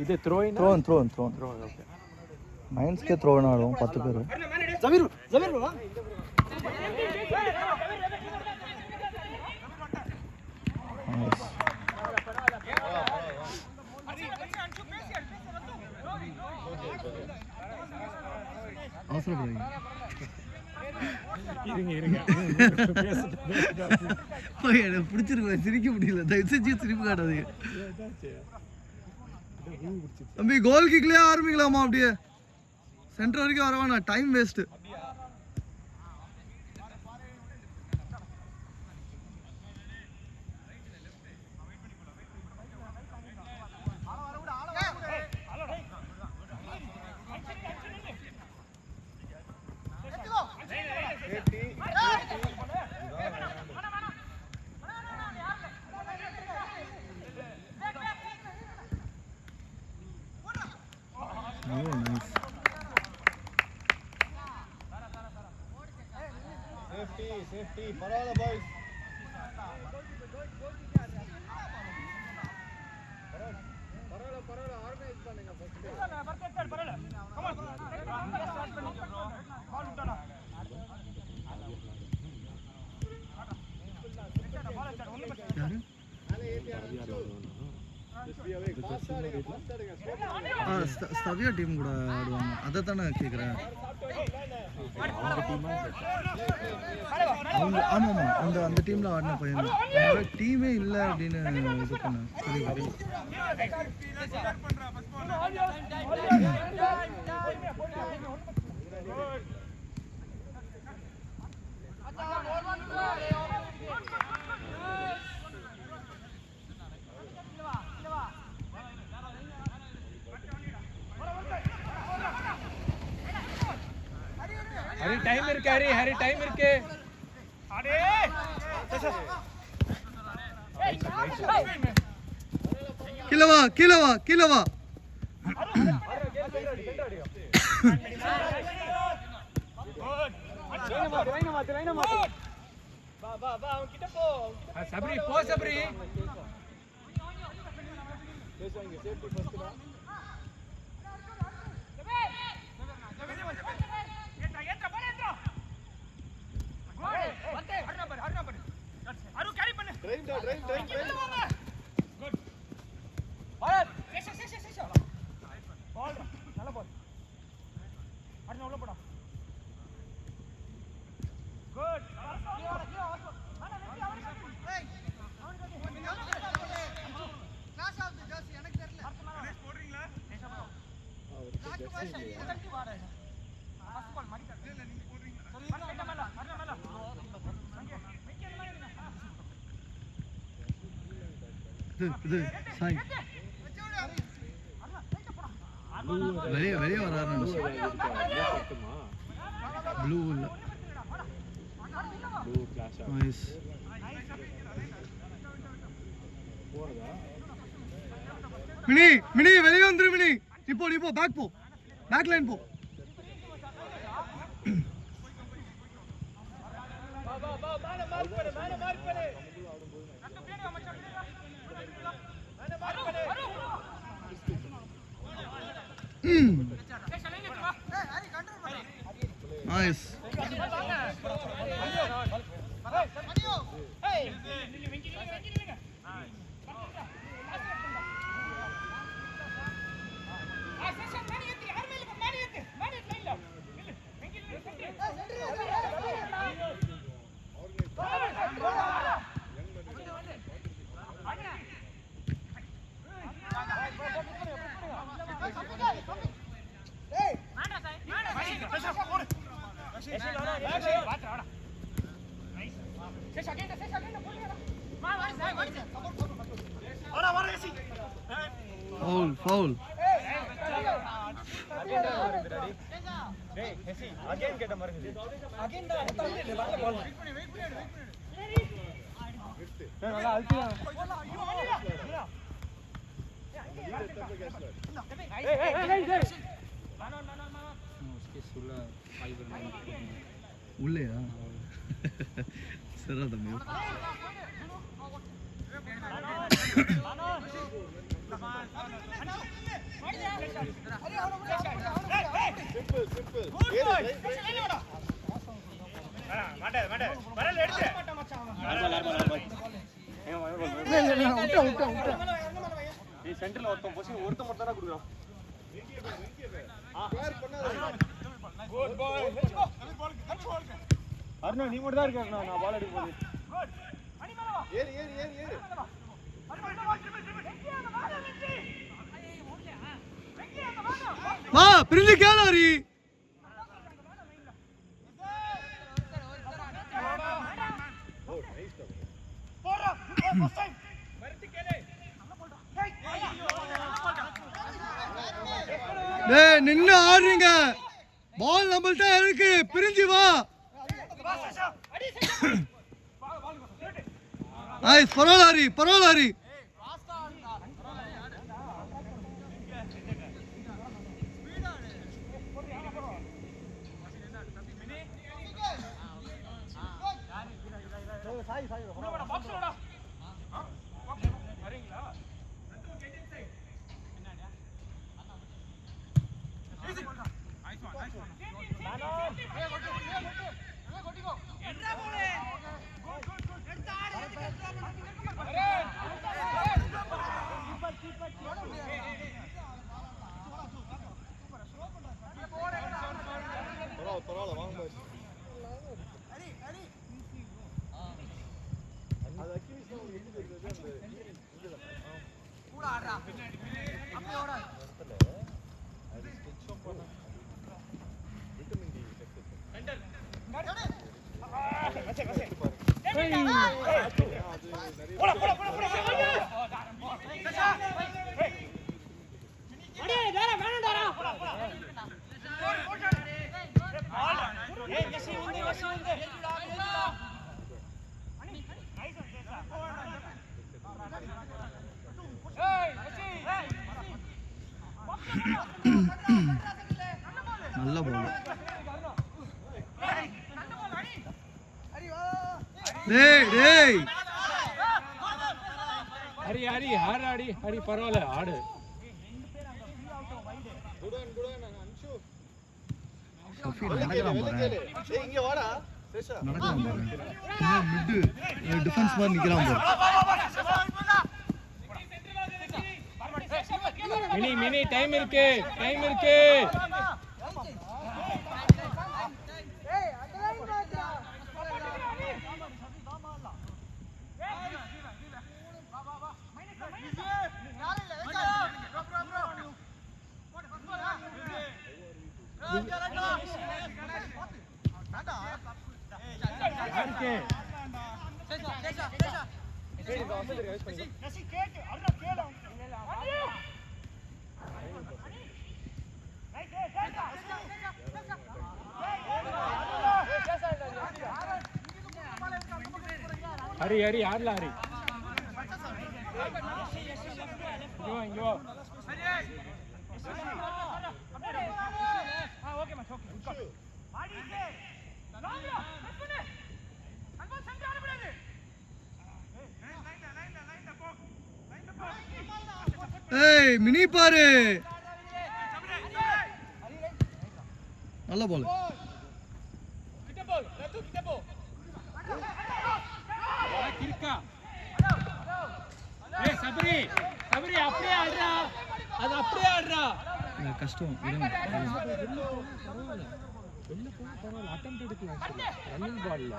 இது thrown okay மைன்ஸ்க்கே thrown ஆடும் 10 பேர் ஜமீர் வா அவசரப்படுங்க இருங்க எனக்கு பிடிச்சிருக்கு சிரிக்க முடியல தயவு செஞ்சு சிரிப்பு காட்டாதீங்க தம்பி கோல் கிக்லயே ஆரம்பிக்கலாமா அப்படியே சென்டர் வரைக்கும் வர வேணாம் time waste Safety, parada boys. Parada, organize பண்ணுங்க first. Parada. Come on. Start பண்ணு. Ball விட்டடா. ஸ்தவியா டீம் கூட ஆடுவாங்க அதை தானே கேட்குறேன் ஆமாம் அந்த டீமில் ஆடின பையன் டீமே இல்லை அப்படின்னு இது பண்ணேன் சரி ஹரி டைம் இருக்கு ஹரி டைம் இருக்கு அடே கீழ வா வா அவன் கிட்ட போ சபரி பேசுவாங்க சேஃப்டி ஃபர்ஸ்ட் தான் இது சாய் வெளியே வராரு ப்ளூ இல்ல ப்ளூ கிளாஸ் நைஸ் மினி வெளியே வந்துரு மினி நீ போ பேக் லைன் போ Nice. Foul. Again get a margin. Again da ball. उसके 16 5 रन உள்ளேயா சரிடா தம்பி சென்டர்ல ஒருத்தன் பொசிஷன் ஒருத்தன் மட்டும் தான் கொடுக்குறான். அருணா நீ மட்டும் தான் இருக்க நான் பால் அடிக்கும் போது ஏறு ஏறு ஏறு ஏறு வா பிரிஞ்சு கேளு ஹரி டேய் நின்னு ஆடுறீங்க பால் நம்மள்ட்ட இருக்கு பிரிஞ்சு வா நைஸ் பரவாயில்ல ஹரி நல்ல பால் டேய் ஹரி ஹரி ஹார் ஆடி ஹரி பரவாயில்ல ஆடு சஃபி நடக்கலாம் பாரு இங்க வாடா சேஷா நடக்கலாம் பாரு மிட் டிஃபென்ஸ் மாதிரி நிக்கலாம் பாரு மினி டைம் இருக்கு ஹரி ஹரி ஆடல ஹரி இங்க வா ஓகே மேட்ச் ஓகே குட் ஆடிச்சே லாங்ல கட் பண்ணு அல்வா செஞ்சு ஆடக்கூடாது லைன்ல போ ஏய் மினி பாரு நல்ல பால் கிட்ட போ கிறுக்கா ஏய் சபரி அப்படியே ஆடுறா அது அப்படியே ஆடுறா கஷ்டம் விடுங்க வெளில போனா பரவாயில்ல அட்டெம்ப்ட் எடுக்கலாம் ரன்னிங் பால்ல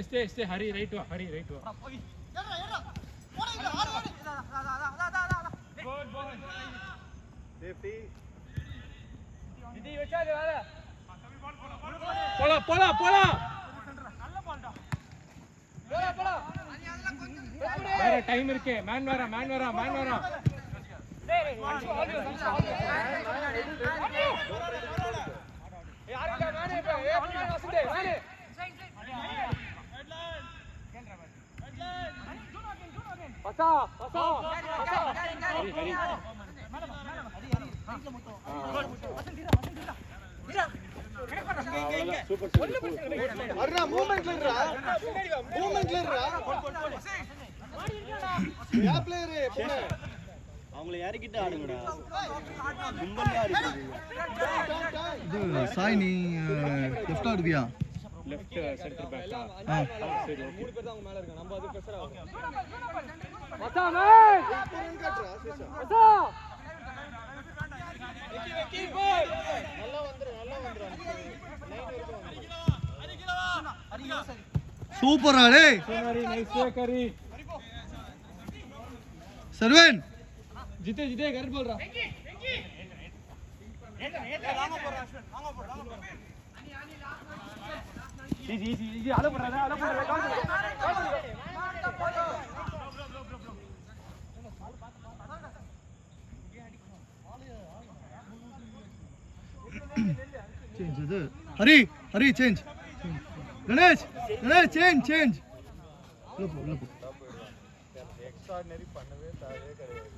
ஸ்டே ஹரி ரைட் வா குட் பால் சேஃப்டி இது வெச்சாது வேற போடா நல்ல பால்டா போடா வேற டைம் இருக்கு மேன் வரா டேய் யாருடா நானே இப்ப வசந்தே நானே ஹெட்லைன் பசா பசா ஹரி ஹரி சூப்பர் அருணா மூவ்மெண்ட்ல இருடா மூவ்மெண்ட்ல இருடா யா பிளேயர் போடு அவங்கள இறக்கிட்டு ஆடுங்கடா கும்பலா இருக்குது இது சாய் நீ லெஃப்ட் ஆடுவியா லெஃப்ட் சென்டர் பேக் சரி ஓகே மூணு பேர் தான் அவங்க மேல இருக்காங்க நம்ம அது பிரஷர் ஆகும் மச்சா மேன் ரன் கட்றா மச்சா வெக்கி பால் நல்லா வந்துரு லைன் வரைக்கும் சூப்பரா டேய் சோனாரி நைஸ் கரி சர்வன் ஜிதே ஜிதே கரெக்ட் बोल रहा जी आलो पड़ रहा चेंज இது ஹரி சேஞ்ச் கணேஷ் சேஞ்ச் உள்ள போ எக்ஸ்ட்ராஆர்டினரி பண்ணவே தேவையே கிடையாது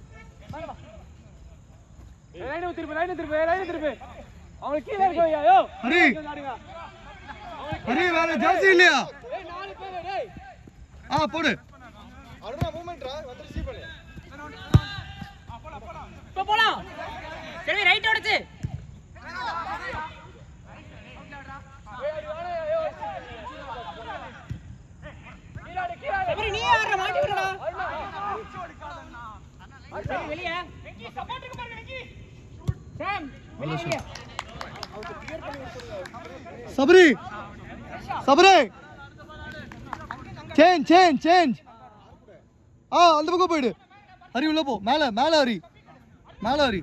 லைன் திருப்பு அவங்க கீழ இருக்கோயா யோ ஹரி வேற ஜெர்சி இல்லையா ஏய் நாலு பேர் டேய் போடு அருணா மூவ்மெண்ட்ரா வந்து ரிசீவ் பண்ணு போலாம் சரி ரைட் ஓடுச்சு சரி நீ ஆடுற மாட்டி விடுடா சரி வெளிய வெங்கி சப்போர்ட்டுக்கு பாருங்க வெங்கி சாம் வெளிய சபரி சேஞ்ச் அந்த பக்கம் போயிடு ஹரி உள்ள போ மேல ஹரி